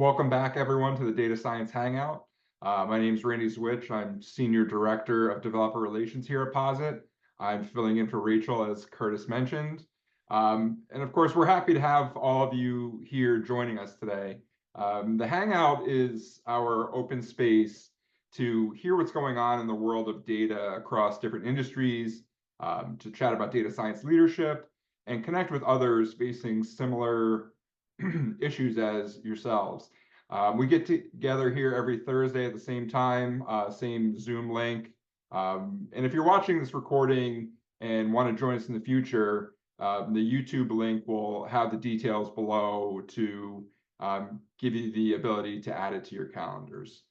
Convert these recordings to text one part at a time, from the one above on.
Welcome back, everyone, to the Data Science Hangout. My name is Randy Zwitch. I'm Senior Director of Developer Relations here at Posit. I'm filling in for Rachel, as Curtis mentioned. And of course, we're happy to have all of you here joining us today. The Hangout is our open space to hear what's going on in the world of data across different industries, to chat about data science leadership, and connect with others facing similar issues as yourselves. We get together here every Thursday at the same time, same Zoom link. And if you're watching this recording and want to join us in the future, the YouTube link will have the details below to give you the ability to add it to your calendars.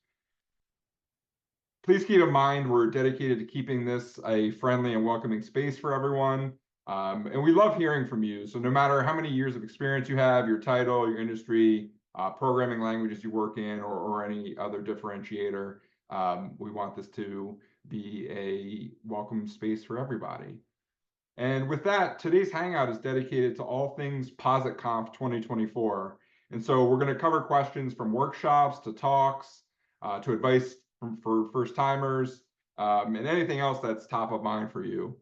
Please keep in mind we're dedicated to keeping this a friendly and welcoming space for everyone. And we love hearing from you. So no matter how many years of experience you have, your title, your industry, programming languages you work in, or any other differentiator, we want this to be a welcome space for everybody. And with that, today's Hangout is dedicated to all things PositConf 2024. And so we're going to cover questions from workshops to talks, to advice for first-timers, and anything else that's top of mind for you.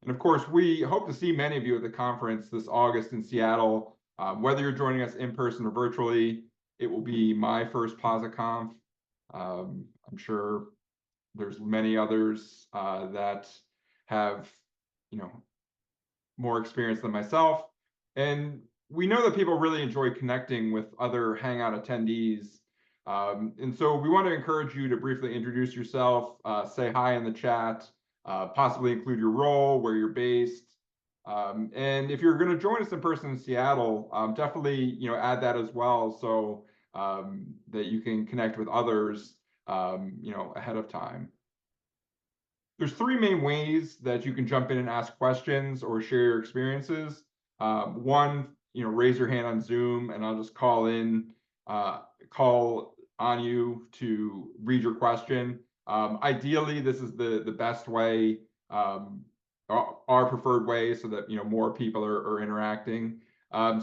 And of course, we hope to see many of you at the conference this August in Seattle. Whether you're joining us in person or virtually, it will be my first PositConf. I'm sure there's many others that have, more experience than myself. And we know that people really enjoy connecting with other Hangout attendees. And so we want to encourage you to briefly introduce yourself, say hi in the chat, possibly include your role, where you're based. And if you're going to join us in person in Seattle, definitely add that as well, so that you can connect with others ahead of time. There's three main ways that you can jump in and ask questions or share your experiences. One, raise your hand on Zoom, and I'll just call on you to read your question. Ideally, this is the best way, our preferred way, so that more people are interacting.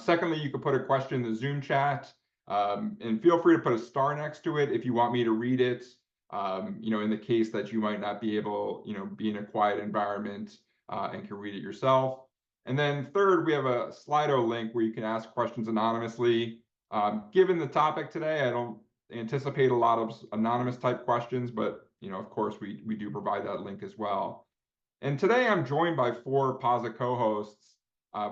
Secondly, you can put a question in the Zoom chat, and feel free to put a star next to it if you want me to read it. In the case that you might not be able, be in a quiet environment and can read it yourself. And then third, we have a Slido link where you can ask questions anonymously. Given the topic today, I don't anticipate a lot of anonymous type questions, but of course we do provide that link as well. And today I'm joined by four Posit co-hosts.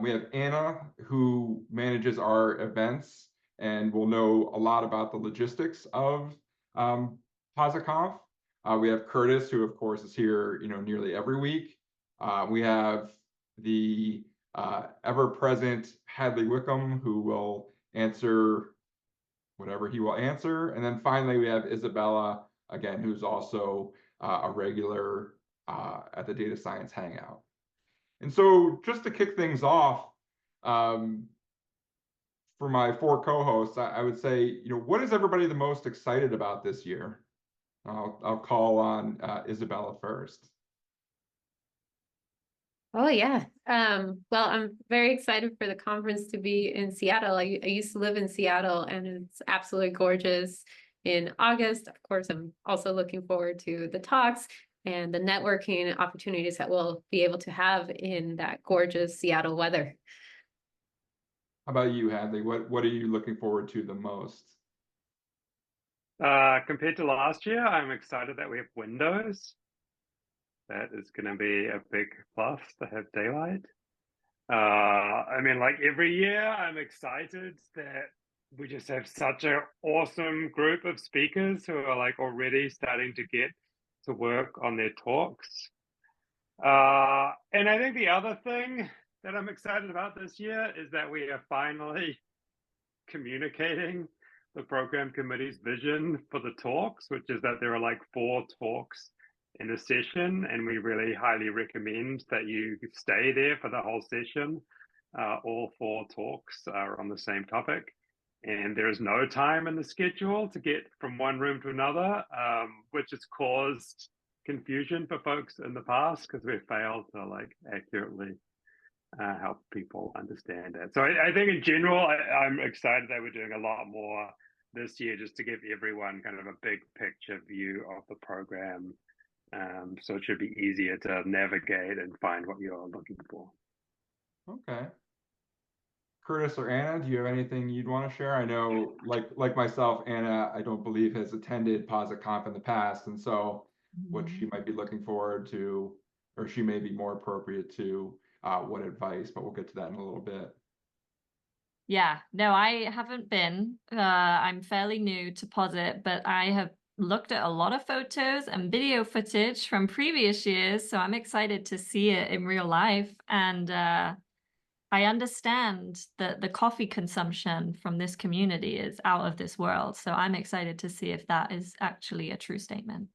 We have Anna, who manages our events and will know a lot about the logistics of PositConf. We have Curtis, who of course is here nearly every week. We have the ever-present Hadley Wickham, who will answer whatever he will answer. And then finally, we have Isabella, again, who's also a regular at the Data Science Hangout. And so just to kick things off, for my four co-hosts, I would say, what is everybody the most excited about this year? I'll call on Isabella first. Oh, yeah. Well, I'm very excited for the conference to be in Seattle. I used to live in Seattle, and it's absolutely gorgeous in August. Of course, I'm also looking forward to the talks and the networking opportunities that we'll be able to have in that gorgeous Seattle weather. How about you, Hadley? What are you looking forward to the most? Compared to last year, I'm excited that we have windows. That is going to be a big plus to have daylight. Like every year, I'm excited that we just have such an awesome group of speakers who are already starting to get to work on their talks. And I think the other thing that I'm excited about this year is that we are finally communicating the program committee's vision for the talks, which is that there are 4 talks in a session, and we really highly recommend that you stay there for the whole session. All 4 talks are on the same topic, and there is no time in the schedule to get from one room to another, which has caused confusion for folks in the past because we've failed to accurately help people understand it. So I think in general, I'm excited that we're doing a lot more this year just to give everyone kind of a big picture view of the program. So it should be easier to navigate and find what you're looking for. Okay. Curtis or Anna, do you have anything you'd want to share? I know, like myself, Anna, I don't believe has attended Posit Conf in the past, and so what she might be looking forward to, or she may be more appropriate to, what advice, but we'll get to that in a little bit. Yeah, no, I haven't been. I'm fairly new to Posit, but I have looked at a lot of photos and video footage from previous years, so I'm excited to see it in real life. And I understand that the coffee consumption from this community is out of this world, so I'm excited to see if that is actually a true statement.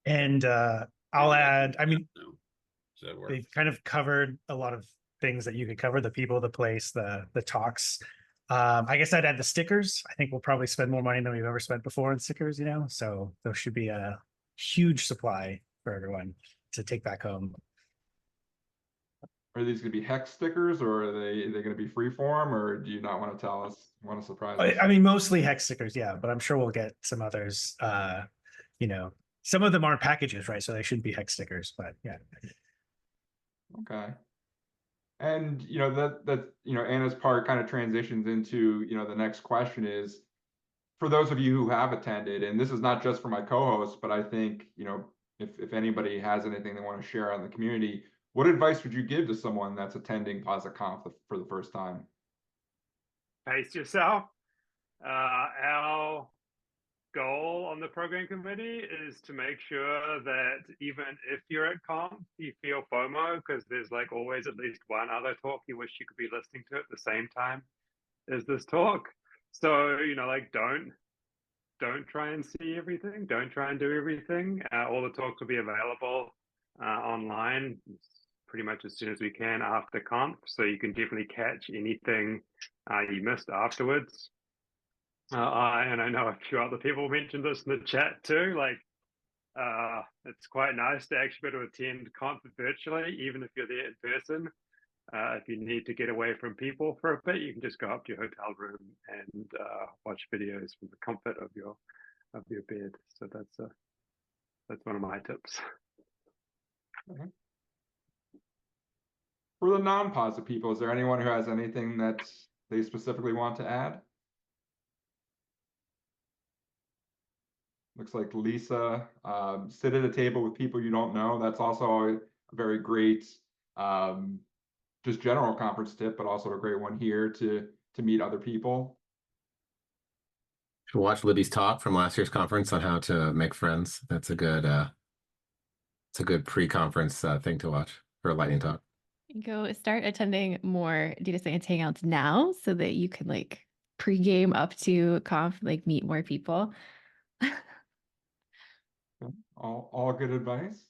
And I'll add, I mean, Does that work? they've kind of covered a lot of things that you could cover: the people, the place, the talks. I guess I'd add the stickers. I think we'll probably spend more money than we've ever spent before on stickers, so there should be a huge supply for everyone to take back home. Are these going to be hex stickers, or are they going to be free form, or do you not want to tell us? Want to surprise us? I mean, mostly hex stickers, yeah, but I'm sure we'll get some others. Some of them aren't packages, right? So they shouldn't be hex stickers, but yeah. Okay. And that Anna's part kind of transitions into the next question is, for those of you who have attended, and this is not just for my co-hosts, but I think if anybody has anything they want to share on the community, what advice would you give to someone that's attending PositConf for the first time? Pace yourself. Our goal on the program committee is to make sure that even if you're at conf, you feel FOMO, because there's like always at least one other talk you wish you could be listening to at the same time as this talk. So don't try and see everything. Don't try and do everything. All the talks will be available online pretty much as soon as we can after conf, so you can definitely catch anything you missed afterwards. And I know a few other people mentioned this in the chat too. It's quite nice to actually be able to attend conf virtually, even if you're there in person. If you need to get away from people for a bit, you can just go up to your hotel room and watch videos from the comfort of your bed. So that's one of my tips. Okay. For the non-Posit people, is there anyone who has anything that they specifically want to add? Looks like Lisa, sit at a table with people you don't know. That's also a very great, just general conference tip, but also a great one here to meet other people. Should watch Libby's talk from last year's conference on how to make friends. That's a good, it's a good pre-conference thing to watch for a lightning talk. Go start attending more Data Science Hangouts now so that you can pre-game up to conf, meet more people. All good advice.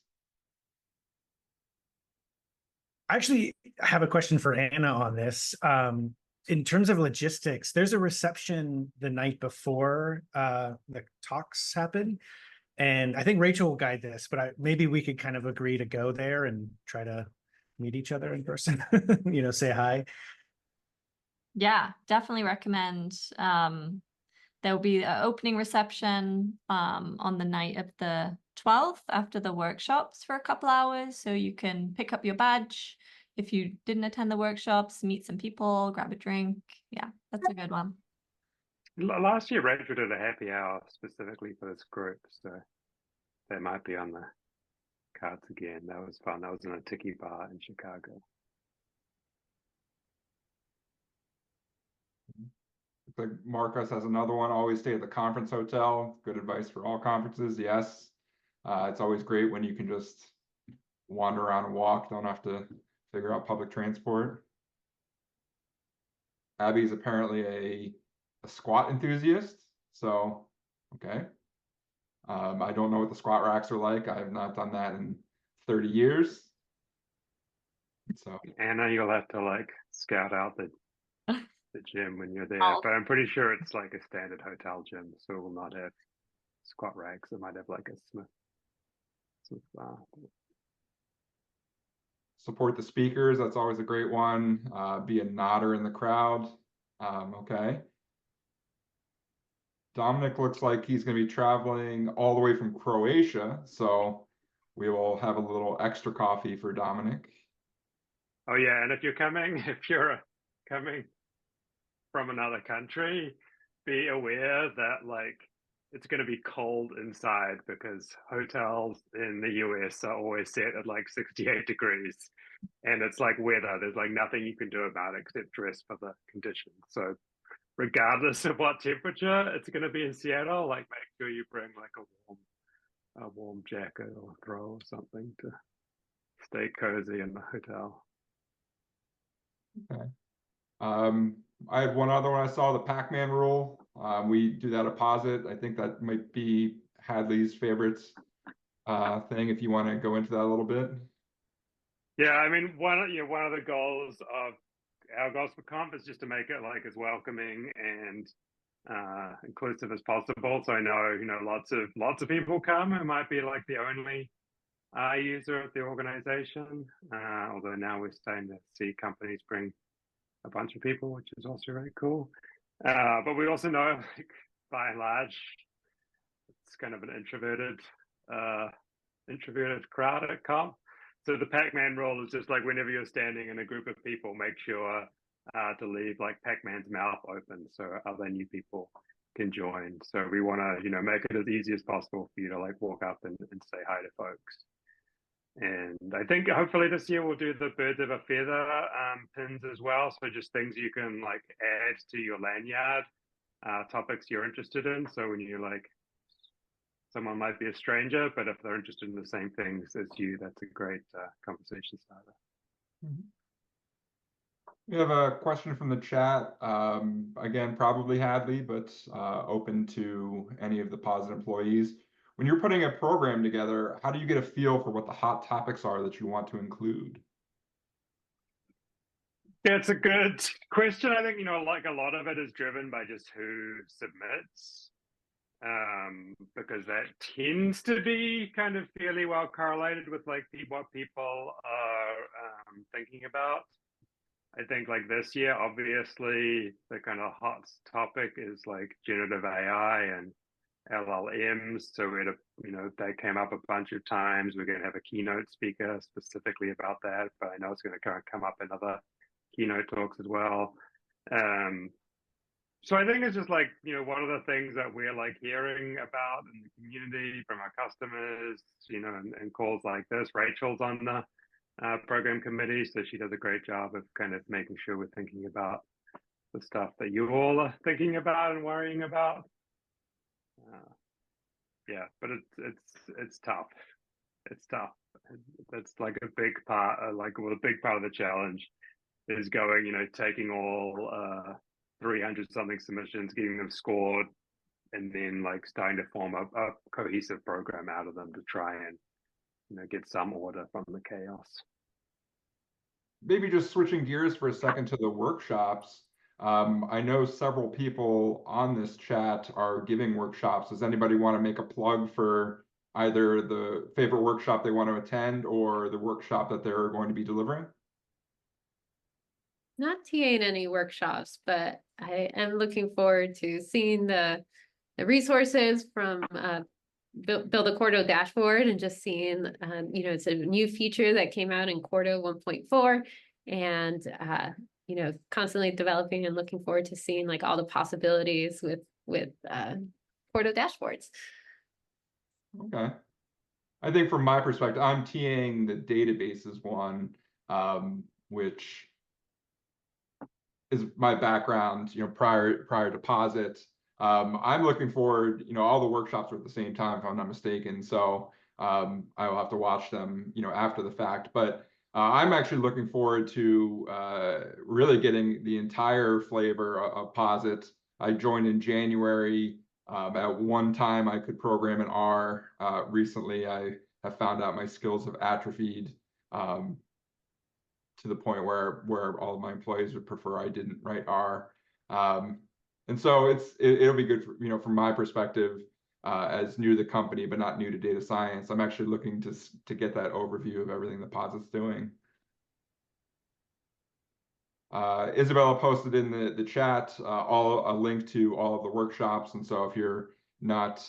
Actually, I have a question for Anna on this. In terms of logistics, there's a reception the night before the talks happen. And I think Rachel will guide this, but maybe we could kind of agree to go there and try to meet each other in person, say hi. Yeah, definitely recommend. There'll be an opening reception on the night of the 12th after the workshops for a couple hours. So you can pick up your badge if you didn't attend the workshops, meet some people, grab a drink. Yeah, that's a good one. Last year, Rachel did a happy hour specifically for this group. So that might be on the cards again. That was fun. That was in a tiki bar in Chicago. Looks like Marcos has another one. Always stay at the conference hotel. Good advice for all conferences. Yes. It's always great when you can just wander around and walk. Don't have to figure out public transport. Abby's apparently a squat enthusiast. So, okay. I don't know what the squat racks are like. I have not done that in 30 years. So Anna, you'll have to scout out the gym when you're there, Oh. but I'm pretty sure it's like a standard hotel gym, so it will not have squat racks. It might have a Smith bar. Support the speakers. That's always a great one. Be a nodder in the crowd. Okay. Dominic looks like he's going to be traveling all the way from Croatia, so we will have a little extra coffee for Dominic. Oh yeah, and if you're coming from another country, be aware that like it's going to be cold inside because hotels in the US are always set at like 68 degrees, and it's like weather. There's like nothing you can do about it except dress for the conditions. So regardless of what temperature it's going to be in Seattle, like make sure you bring like a warm jacket or throw or something to stay cozy in the hotel. Okay. I had one other one I saw, the Pac-Man rule. We do that at Posit. I think that might be Hadley's favorites thing, if you want to go into that a little bit. Yeah, I mean, one of the goals of our goals for conf is just to make it like as welcoming and inclusive as possible. So I know, lots of people come who might be like the only user of the organization. Although now we're starting to see companies bring a bunch of people, which is also very cool. But we also know, like, by and large, it's kind of an introverted crowd at conf. So the Pac-Man rule is just like whenever you're standing in a group of people, make sure to leave like Pac-Man's mouth open so other new people can join. So we want to, make it as easy as possible for you to like walk up and say hi to folks. And I think hopefully this year we'll do the birds of a feather pins as well. So just things you can like add to your lanyard, topics you're interested in. So when you like, someone might be a stranger, but if they're interested in the same things as you, that's a great conversation starter. We have a question from the chat. Again, probably Hadley, but open to any of the Posit employees. When you're putting a program together, how do you get a feel for what the hot topics are that you want to include? Yeah, it's a good question. I think, like a lot of it is driven by just who submits, because that tends to be kind of fairly well correlated with like what people are thinking about. I think like this year, obviously, the kind of hot topic is like generative AI and LLMs. So that came up a bunch of times. We're going to have a keynote speaker specifically about that, but I know it's going to come up in other keynote talks as well. So I think it's just like, one of the things that we're like hearing about in the community from our customers, and calls like this. Rachel's on the program committee, so she does a great job of kind of making sure we're thinking about the stuff that you all are thinking about and worrying about. Yeah, but it's tough. It's tough. That's like a big part, a big part of the challenge is going, taking all 300 something submissions, getting them scored, and then like starting to form a cohesive program out of them to try and get some order from the chaos. Maybe just switching gears for a second to the workshops. I know several people on this chat are giving workshops. Does anybody want to make a plug for either the favorite workshop they want to attend or the workshop that they're going to be delivering? Not TAing any workshops, but I am looking forward to seeing the resources from build a Quarto dashboard and just seeing, it's a new feature that came out in Quarto 1.4 and, constantly developing and looking forward to seeing like all the possibilities with Quarto dashboards. Okay. I think from my perspective, I'm TAing the databases one, which is my background, prior to Posit. I'm looking forward, all the workshops are at the same time, if I'm not mistaken. So I will have to watch them, after the fact. But I'm actually looking forward to really getting the entire flavor of Posit. I joined in January. At one time, I could program in R. Recently, I have found out my skills have atrophied to the point where all of my employees would prefer I didn't write R. And so it'll be good for, from my perspective, as new to the company but not new to data science. I'm actually looking to get that overview of everything that Posit's doing. Isabella posted in the chat a link to all of the workshops, and so if you're not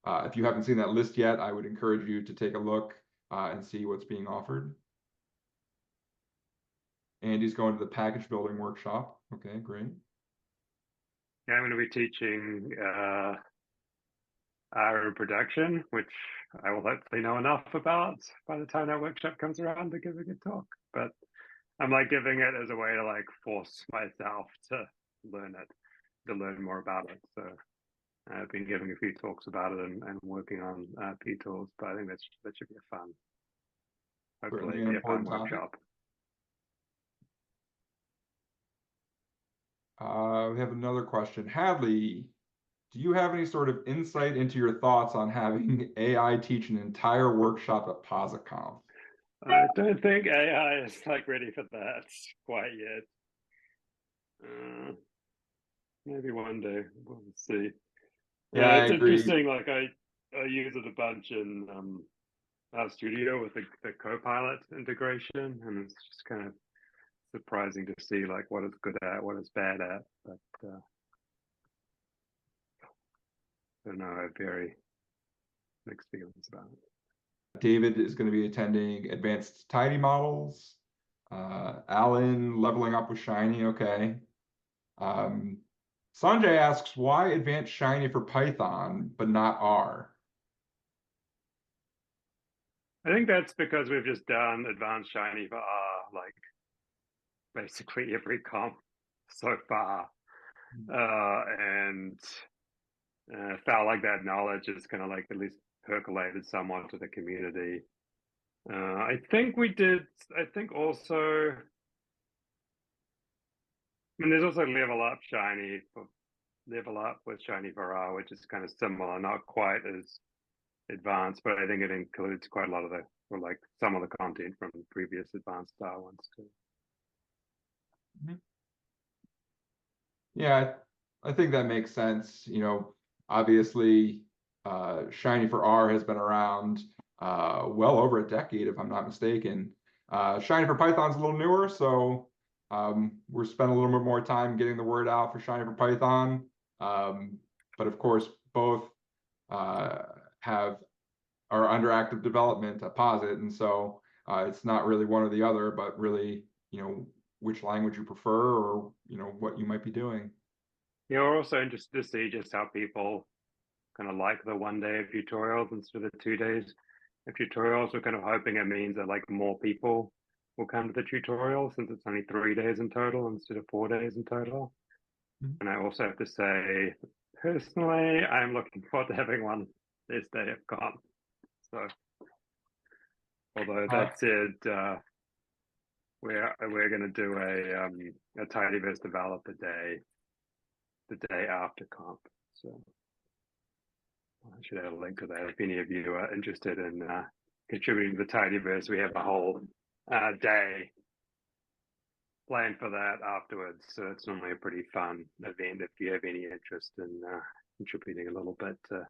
if you haven't seen that list yet, I would encourage you to take a look and see what's being offered. Andy's going to the package building workshop. Okay, great. Yeah, I'm going to be teaching our production, which I will hopefully know enough about by the time that workshop comes around to give a good talk. But I'm like giving it as a way to like force myself to learn it, to learn more about it. So I've been giving a few talks about it and working on a few tools, but I think that should be a fun, hopefully Certainly an be a fun important topic. workshop. We have another question. Hadley, do you have any sort of insight into your thoughts on having AI teach an entire workshop at PositConf? I don't think AI is like ready for that quite yet. Maybe one day we'll see. Yeah, it's I agree. interesting. Like I use it a bunch in our studio with the Copilot integration, and it's just kind of surprising to see like what it's good at, what it's bad at. But I don't know. I have very mixed feelings about it. David is going to be attending advanced tidy models. Alan leveling up with Shiny. Okay. Sanjay asks, why advanced Shiny for Python but not R? I think that's because we've just done advanced Shiny for R, like basically every comp so far, and felt like that knowledge is kind of like at least percolated somewhat to the community. I think we did. I think also. I mean, there's also level up Shiny for level up with Shiny for R, which is kind of similar, not quite as advanced, but I think it includes quite a lot of the, or like some of the content from previous advanced R ones too. Yeah, I think that makes sense. You know, obviously, Shiny for R has been around well over a decade, if I'm not mistaken. Shiny for Python's a little newer, so we're spending a little bit more time getting the word out for Shiny for Python. But of course, both are under active development at Posit, and so it's not really one or the other, but really, you know, which language you prefer, or you know what you might be doing. Yeah, we're also interested to see just how people kind of like the 1 day of tutorials instead of the 2 days of tutorials. We're kind of hoping it means that like more people will come to the tutorial since it's only 3 days in total instead of 4 days in total. And I also have to say, personally, I'm looking forward to having one this day of comp. So, although that said, we're going to do a Tidyverse developer day the day after comp. So I should add a link to that if any of you are interested in contributing to the Tidyverse. We have a whole day planned for that afterwards. So it's normally a pretty fun event if you have any interest in contributing a little bit to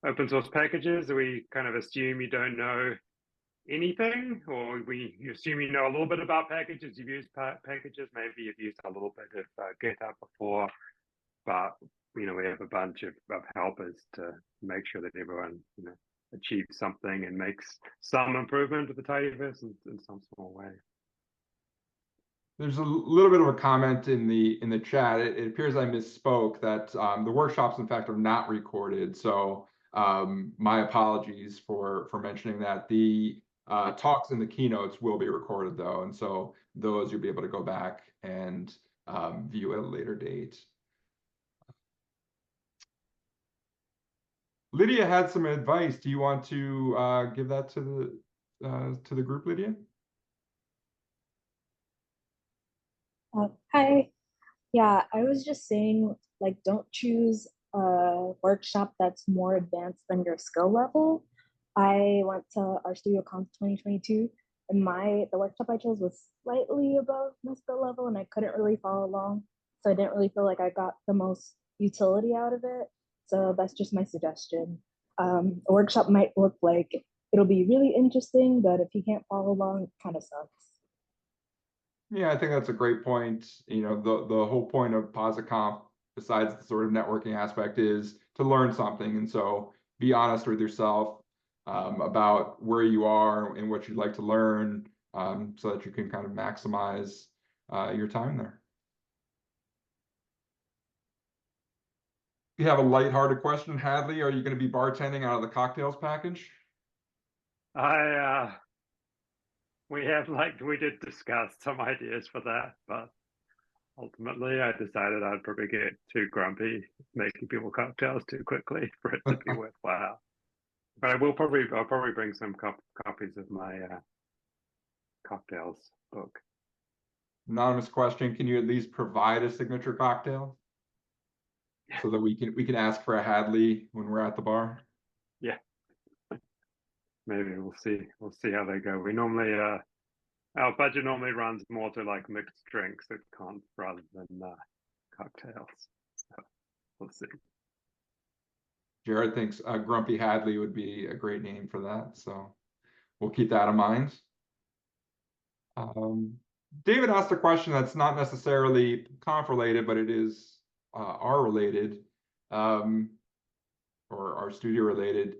open source packages. We kind of assume you don't know anything, or you assume you know a little bit about packages. You've used packages, maybe you've used a little bit of GitHub before, but you know, we have a bunch of helpers to make sure that everyone, you know, achieves something and makes some improvement to the Tidyverse in some small way. There's a little bit of a comment in the chat. It appears I misspoke that the workshops, in fact, are not recorded. So my apologies for mentioning that. The talks and the keynotes will be recorded though, and so those you'll be able to go back and view at a later date. Lydia had some advice. Do you want to give that to the group, Lydia? Hi. Yeah, I was just saying, like, don't choose a workshop that's more advanced than your skill level. I went to RStudioConf 2022, and the workshop I chose was slightly above my skill level, and I couldn't really follow along. So I didn't really feel like I got the most utility out of it. So that's just my suggestion. A workshop might look like it'll be really interesting, but if you can't follow along, it kind of sucks. Yeah, I think that's a great point. You know, the whole point of PositConf, besides the sort of networking aspect, is to learn something. And so be honest with yourself about where you are and what you'd like to learn, so that you can kind of maximize your time there. You have a lighthearted question, Hadley. Are you going to be bartending out of the cocktails package? We did discuss some ideas for that, but ultimately I decided I'd probably get too grumpy making people cocktails too quickly for it to be worthwhile. But I'll probably bring some copies of my cocktails book. Anonymous question: can you at least provide a signature cocktail so that we can ask for a Hadley when we're at the bar? Yeah, maybe we'll see how they go. We normally our budget normally runs more to like mixed drinks at conf rather than cocktails. So we'll see. Jared thinks Grumpy Hadley would be a great name for that, so we'll keep that in mind. David asked a question that's not necessarily conf related, but it is R related, or our studio related.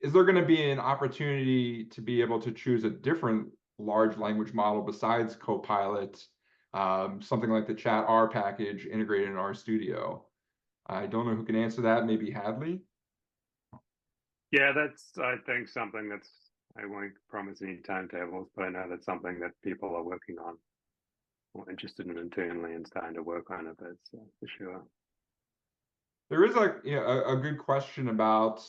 Is there going to be an opportunity to be able to choose a different large language model besides Copilot, something like the Chat R package integrated in our studio? I don't know who can answer that. Maybe Hadley? Yeah, that's, I think, something that's, I won't promise any timetables, but I know that's something that people are working on or interested in internally and starting to work on a bit, so for sure. There is a good question about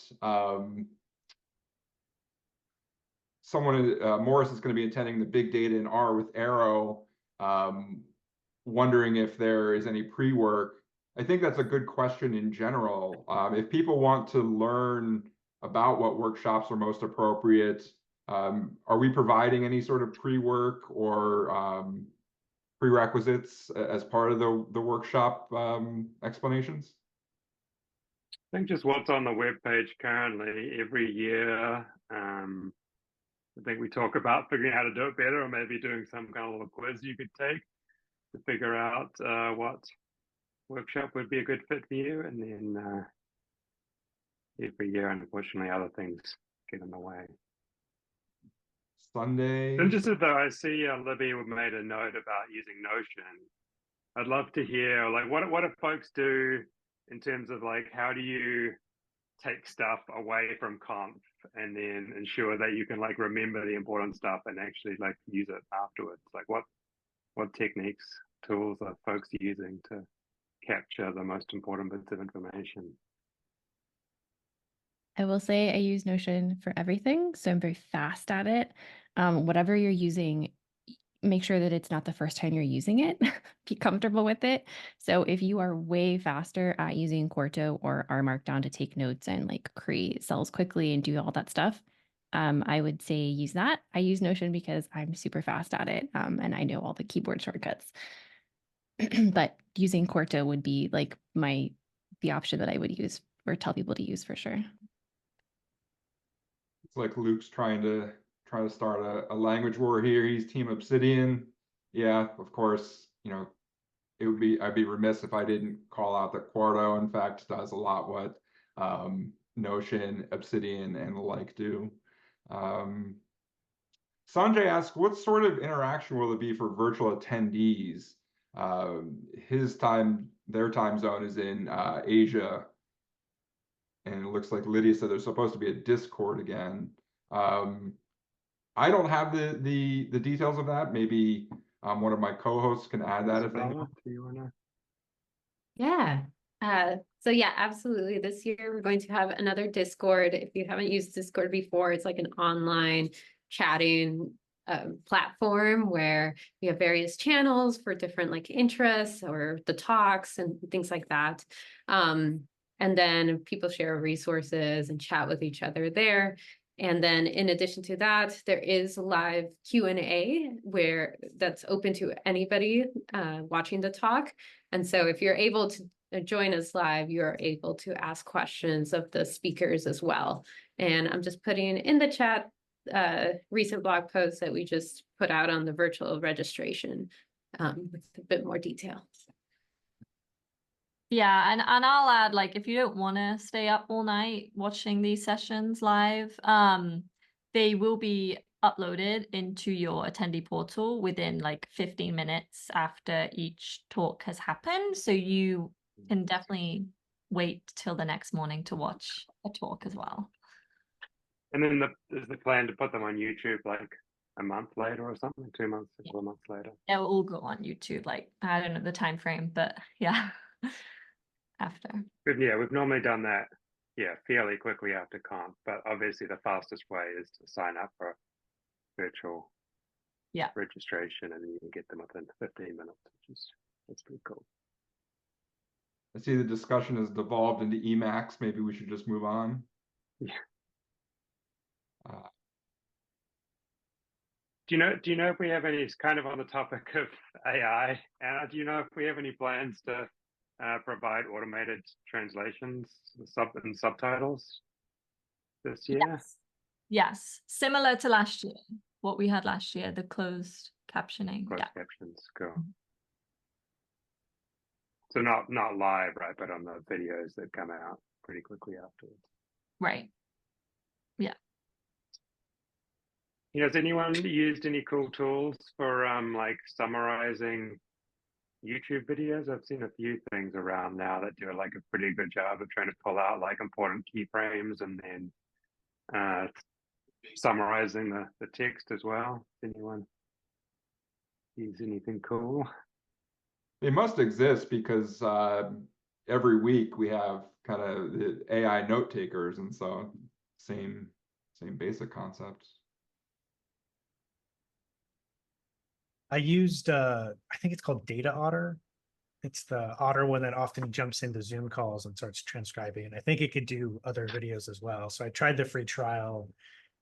someone, Morris is going to be attending the Big Data in R with Arrow, wondering if there is any pre-work. I think that's a good question in general. If people want to learn about what workshops are most appropriate, are we providing any sort of pre-work or prerequisites as part of the workshop explanations? I think just what's on the webpage currently. Every year, I think we talk about figuring out how to do it better, or maybe doing some kind of little quiz you could take to figure out what workshop would be a good fit for you. And then every year, unfortunately, other things get in the way. Sunday. Interested though, I see Libby made a note about using Notion. I'd love to hear, like, what do folks do in terms of like, how do you take stuff away from conf and then ensure that you can like remember the important stuff and actually like use it afterwards? Like what techniques, tools are folks using to capture the most important bits of information? I will say I use Notion for everything, so I'm very fast at it. Whatever you're using, make sure that it's not the first time you're using it. Be comfortable with it. So if you are way faster at using Quarto or R Markdown to take notes and like create cells quickly and do all that stuff, I would say use that. I use Notion because I'm super fast at it, and I know all the keyboard shortcuts. But using Quarto would be like the option that I would use or tell people to use for sure. It's like Luke's trying to start a language war here. He's Team Obsidian. Yeah, of course, I'd be remiss if I didn't call out that Quarto, in fact, does a lot what Notion, Obsidian, and the like do. Sanjay asks, what sort of interaction will it be for virtual attendees? Their time zone is in Asia, and it looks like Lydia said there's supposed to be a Discord again. I don't have the details of that. Maybe one of my co-hosts can add that if they know. Do you wanna? Yeah. So yeah, absolutely. This year we're going to have another Discord. If you haven't used Discord before, it's like an online chatting platform where we have various channels for different like interests or the talks and things like that. And then people share resources and chat with each other there. And then in addition to that, there is live Q&A where that's open to anybody watching the talk. And so if you're able to join us live, you're able to ask questions of the speakers as well. And I'm just putting in the chat recent blog post that we just put out on the virtual registration with a bit more detail. Yeah, and I'll add, like, if you don't want to stay up all night watching these sessions live, they will be uploaded into your attendee portal within like 15 minutes after each talk has happened. So you can definitely wait till the next morning to watch a talk as well. And then is the plan to put them on YouTube like a month later or something, 2 months, a couple of months later? They'll all go on YouTube, like, I don't know the time frame, but yeah. After. We've normally done that, fairly quickly after conf, but obviously the fastest way is to sign up for virtual registration, and you can get them within 15 minutes, that's pretty cool. I see the discussion has devolved into Emacs. Maybe we should just move on. Yeah. Do you know if we have any, kind of on the topic of AI, Anna, do you know if we have any plans to provide automated translations and subtitles this year? Yes, similar to last year, what we had last year, the closed captioning. Closed captions, cool. So not live, right, but on the videos that come out pretty quickly afterwards. Right. Yeah. Has anyone used any cool tools for like summarizing YouTube videos? I've seen a few things around now that do like a pretty good job of trying to pull out like important keyframes and then summarizing the text as well. Anyone use anything cool? They must exist because every week we have kind of the AI note takers, and so same basic concepts. I used I think it's called Data Otter. It's the Otter one that often jumps into Zoom calls and starts transcribing. And I think it could do other videos as well. So I tried the free trial,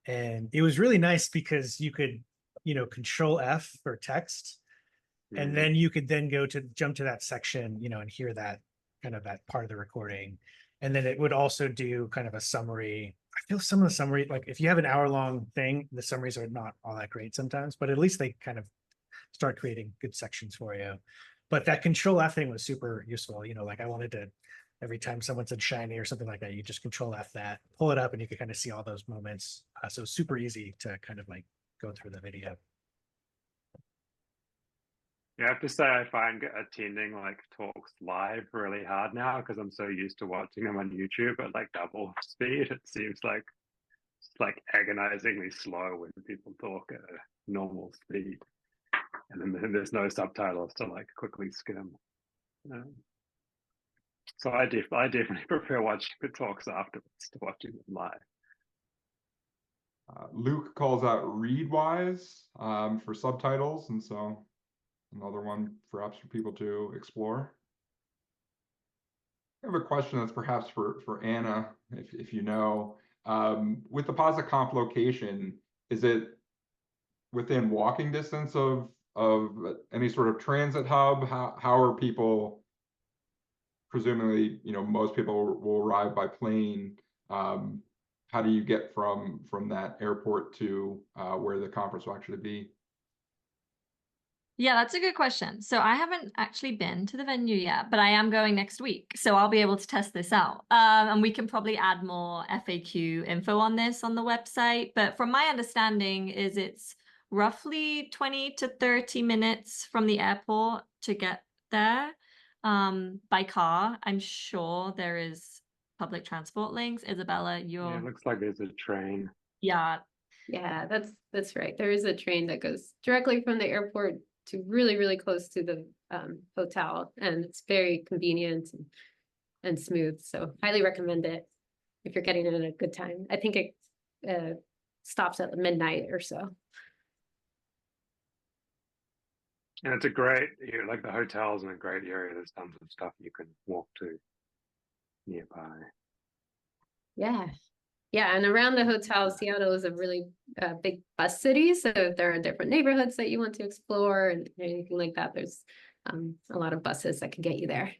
and it was really nice because you could, Control F for text, and then you could then jump to that section, and hear that kind of that part of the recording. And then it would also do kind of a summary. I feel some of the summary, like if you have an hour-long thing, the summaries are not all that great sometimes, but at least they kind of start creating good sections for you. But that Control F thing was super useful. Like I wanted to, every time someone said shiny or something like that, you just Control F that, pull it up, and you could kind of see all those moments. So super easy to kind of like go through the video. Yeah, I have to say I find attending like talks live really hard now because I'm so used to watching them on YouTube at like double speed. It seems like it's like agonizingly slow when people talk at a normal speed, and then there's no subtitles to like quickly skim. So I definitely prefer watching the talks afterwards to watching them live. Luke calls out Readwise for subtitles, and so another one perhaps for people to explore. I have a question that's perhaps for Anna, if you know. With the Posit Conf location, is it within walking distance of any sort of transit hub? How are people, presumably, most people will arrive by plane. How do you get from that airport to where the conference will actually be? Yeah, that's a good question. So I haven't actually been to the venue yet, but I am going next week. So I'll be able to test this out. And we can probably add more FAQ info on this on the website. But from my understanding is it's roughly 20 to 30 minutes from the airport to get there by car. I'm sure there is public transport links. Isabella, Yeah, it looks like there's a train. Yeah, that's right. There is a train that goes directly from the airport to really, really close to the hotel, and it's very convenient and smooth. So highly recommend it if you're getting in at a good time. I think it stops at midnight or so. And it's a great, like the hotel's in a great area. There's tons of stuff you can walk to nearby. Yeah, and around the hotel, Seattle is a really big bus city. So if there are different neighborhoods that you want to explore and anything like that, there's a lot of buses that can get you there.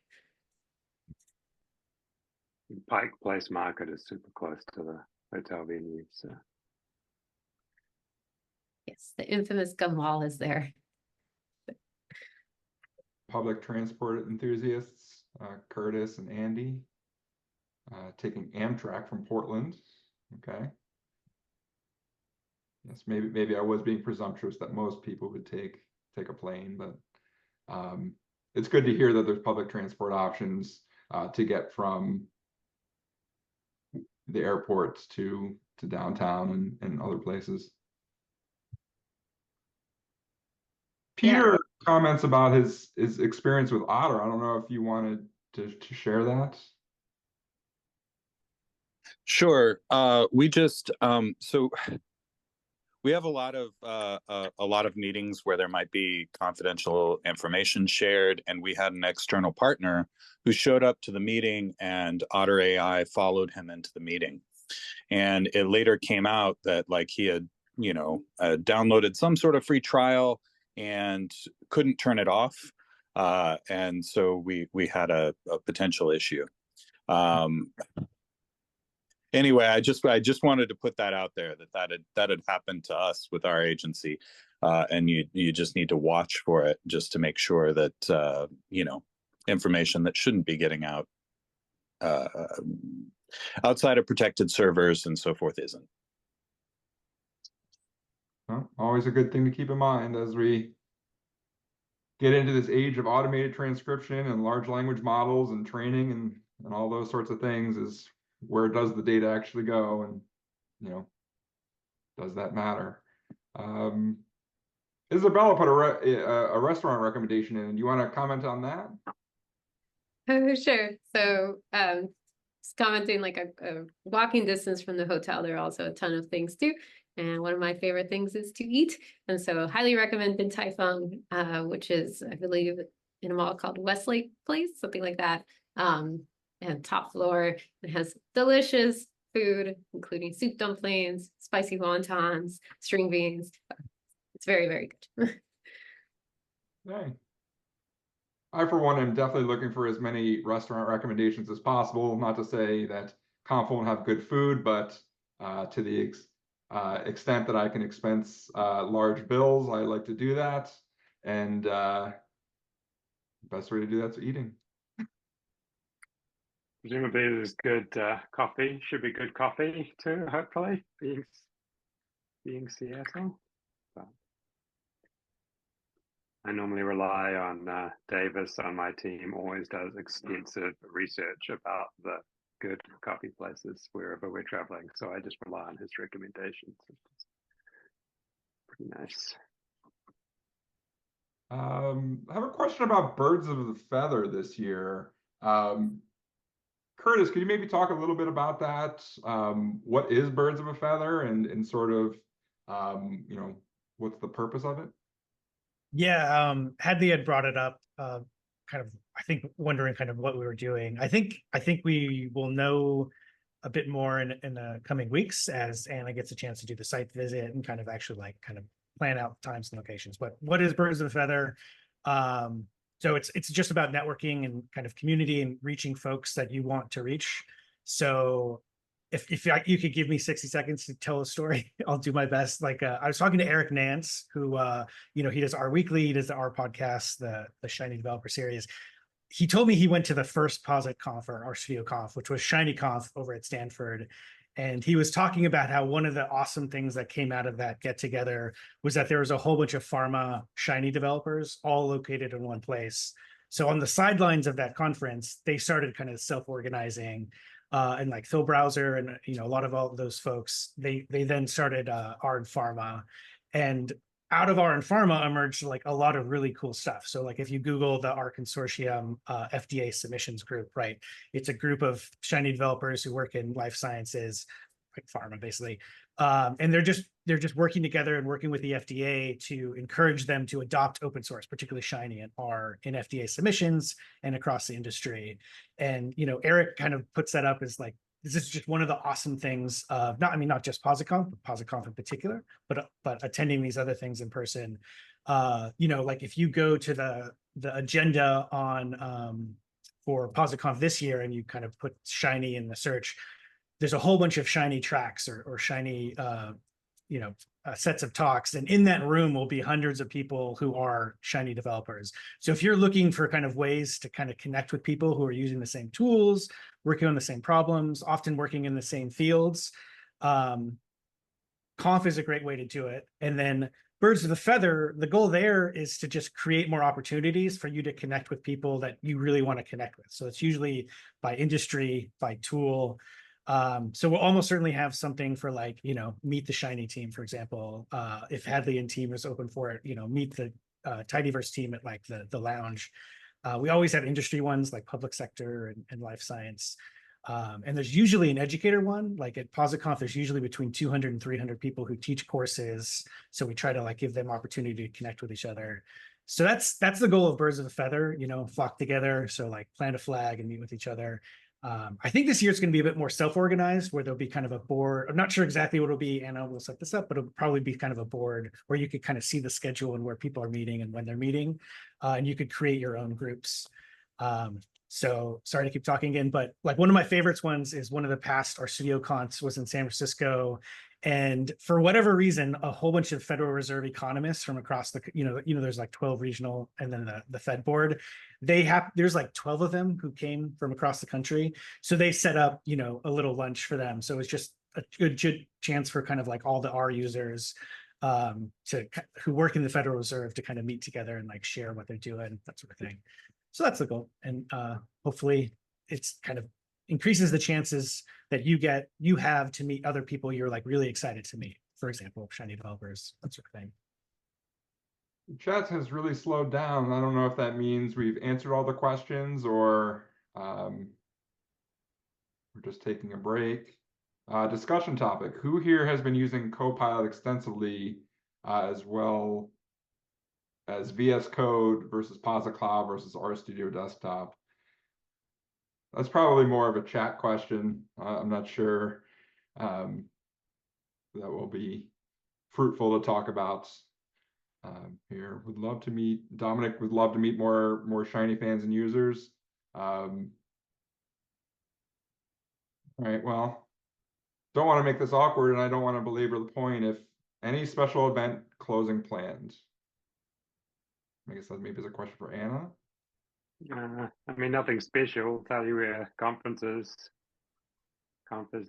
Pike Place Market is super close to the hotel venue, so Yes, the infamous gum wall is there. Public transport enthusiasts, Curtis and Andy, taking Amtrak from Portland. Okay. Yes, maybe I was being presumptuous that most people would take a plane, but it's good to hear that there's public transport options to get from the airports to downtown and other places. Peter comments about his experience with Otter. I don't know if you wanted to share that. Sure. We just so we have a lot of meetings where there might be confidential information shared, and we had an external partner who showed up to the meeting, and Otter AI followed him into the meeting. And it later came out that like he had, downloaded some sort of free trial and couldn't turn it off, and so we had a potential issue. Anyway, I just wanted to put that out there that had happened to us with our agency, and you just need to watch for it just to make sure that information that shouldn't be getting out outside of protected servers and so forth isn't. Well, always a good thing to keep in mind as we get into this age of automated transcription and large language models and training and all those sorts of things, is where does the data actually go, and does that matter? Isabella put a restaurant recommendation in. Do you want to comment on that? Sure. So just commenting, like a walking distance from the hotel, there are also a ton of things too. And one of my favorite things is to eat. And so highly recommend Din Tai Fung, which is, I believe, in a mall called Westlake Place, something like that. And top floor, it has delicious food, including soup dumplings, spicy wontons, string beans. It's very, very good. Okay. I, for one, am definitely looking for as many restaurant recommendations as possible. Not to say that Conf won't have good food, but to the extent that I can expense large bills, I like to do that. And the best way to do that is eating. Presumably there's good coffee, should be good coffee too, hopefully, being Seattle. But I normally rely on Davis on my team, always does extensive research about the good coffee places wherever we're traveling. So I just rely on his recommendations. It's pretty nice. I have a question about birds of the feather this year. Curtis, could you maybe talk a little bit about that? What is birds of a feather, and sort of, what's the purpose of it? Yeah, Hadley had brought it up, kind of, I think, wondering kind of what we were doing. I think we will know a bit more in the coming weeks as Anna gets a chance to do the site visit and kind of actually kind of plan out times and locations. But what is Birds of a Feather? So it's just about networking and kind of community and reaching folks that you want to reach. So if you could give me 60 seconds to tell a story, I'll do my best. I was talking to Eric Nance, who he does our weekly, he does our podcast, the Shiny Developer Series. He told me he went to the first Posit Conf, or RStudio Conf, which was Shiny Conf over at Stanford. And he was talking about how one of the awesome things that came out of that get together was that there was a whole bunch of pharma Shiny developers all located in one place. So on the sidelines of that conference, they started kind of self-organizing, and like Phil Browser and a lot of all of those folks, they then started R Pharma, and out of R Pharma emerged like a lot of really cool stuff. So like if you Google the R Consortium FDA submissions group, right? It's a group of Shiny developers who work in life sciences, like pharma basically. And they're just working together and working with the FDA to encourage them to adopt open source, particularly Shiny and R, in FDA submissions and across the industry. And Eric kind of puts that up as like, this is just one of the awesome things of not just PositConf, but PositConf in particular, but attending these other things in person. Like if you go to the agenda on for PositConf this year and you kind of put Shiny in the search, there's a whole bunch of Shiny tracks or Shiny sets of talks, and in that room will be hundreds of people who are Shiny developers. So if you're looking for kind of ways to kind of connect with people who are using the same tools, working on the same problems, often working in the same fields, conf is a great way to do it. And then birds of a feather, the goal there is to just create more opportunities for you to connect with people that you really want to connect with. So it's usually by industry, by tool. So we'll almost certainly have something for, like, meet the Shiny team, for example. If Hadley and team is open for it, meet the Tidyverse team at like the lounge. We always have industry ones like public sector and life science. And there's usually an educator one, like at PositConf, there's usually between 200 and 300 people who teach courses. So we try to like give them opportunity to connect with each other. So that's the goal of Birds of a Feather, flock together. So like plant a flag and meet with each other. I think this year it's going to be a bit more self-organized, where there'll be kind of a board. I'm not sure exactly what it'll be. Anna will set this up, but it'll probably be kind of a board where you could kind of see the schedule and where people are meeting and when they're meeting. And you could create your own groups. So sorry to keep talking again, but like one of my favorites ones is one of the past RStudio cons was in San Francisco. And for whatever reason, a whole bunch of Federal Reserve economists from across the, there's like 12 regional and then the Fed board, there's like 12 of them who came from across the country. So they set up, a little lunch for them. So it's just a good chance for kind of like all the R users who work in the Federal Reserve to kind of meet together and like share what they're doing, that sort of thing. So that's the goal. And hopefully it's kind of increases the chances that you have to meet other people you're like really excited to meet. For example, Shiny developers, that sort of thing. The chat has really slowed down. I don't know if that means we've answered all the questions or we're just taking a break. Discussion topic. Who here has been using Copilot extensively as well as VS Code versus Posit Cloud versus RStudio Desktop? That's probably more of a chat question. I'm not sure that will be fruitful to talk about here. Would love to meet Dominic. Would love to meet more Shiny fans and users. All right. Well, don't want to make this awkward, and I don't want to belabor the point. If any special event closing planned, I guess that maybe is a question for Anna. I mean, nothing special. I'll tell you where conf is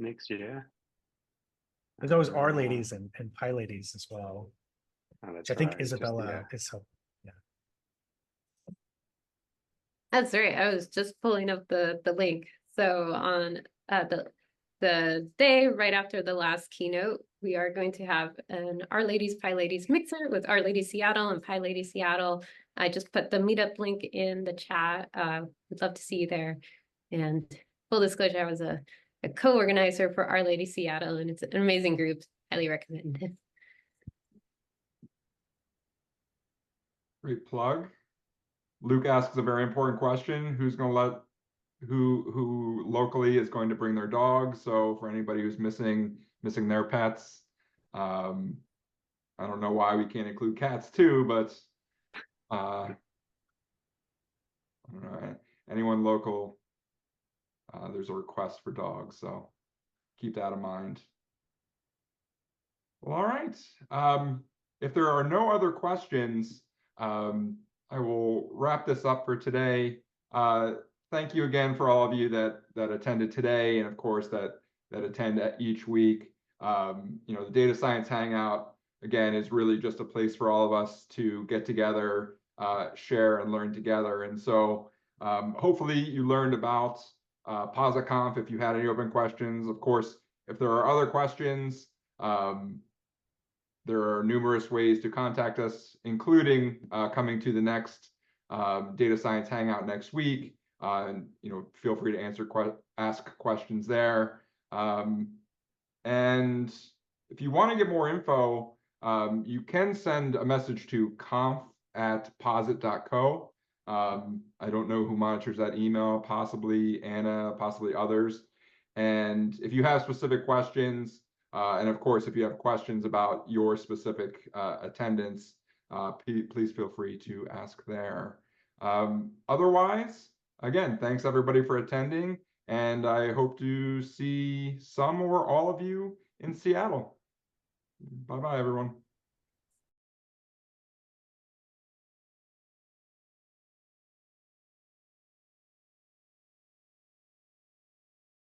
next year. There's always R ladies and Pi ladies as well. Oh, Which I think Isabella is helping. Yeah. That's right. I was just pulling up the link. So on the day right after the last keynote, we are going to have an Our Ladies, Pi Ladies mixer with Our Lady Seattle and Pi Lady Seattle. I just put the meetup link in the chat. We'd love to see you there. And full disclosure, I was a co-organizer for Our Lady Seattle, and it's an amazing group. Highly recommend it. Great plug. Luke asks a very important question. Who's going to let who locally is going to bring their dog? So for anybody who's missing their pets, I don't know why we can't include cats too, but I don't know, anyone local, there's a request for dogs, so keep that in mind. Well, all right. If there are no other questions, I will wrap this up for today. Thank you again for all of you that attended today, and of course that attend each week. The Data Science Hangout again is really just a place for all of us to get together, share and learn together. And so hopefully you learned about PositConf. If you had any open questions, of course, if there are other questions, there are numerous ways to contact us, including coming to the next Data Science Hangout next week. And feel free to ask questions there. And if you want to get more info, you can send a message to conf@posit.co. I don't know who monitors that email, possibly Anna, possibly others. And if you have specific questions, and of course, if you have questions about your specific attendance, please feel free to ask there. Otherwise, again, thanks everybody for attending, and I hope to see some or all of you in Seattle. Bye-bye, everyone.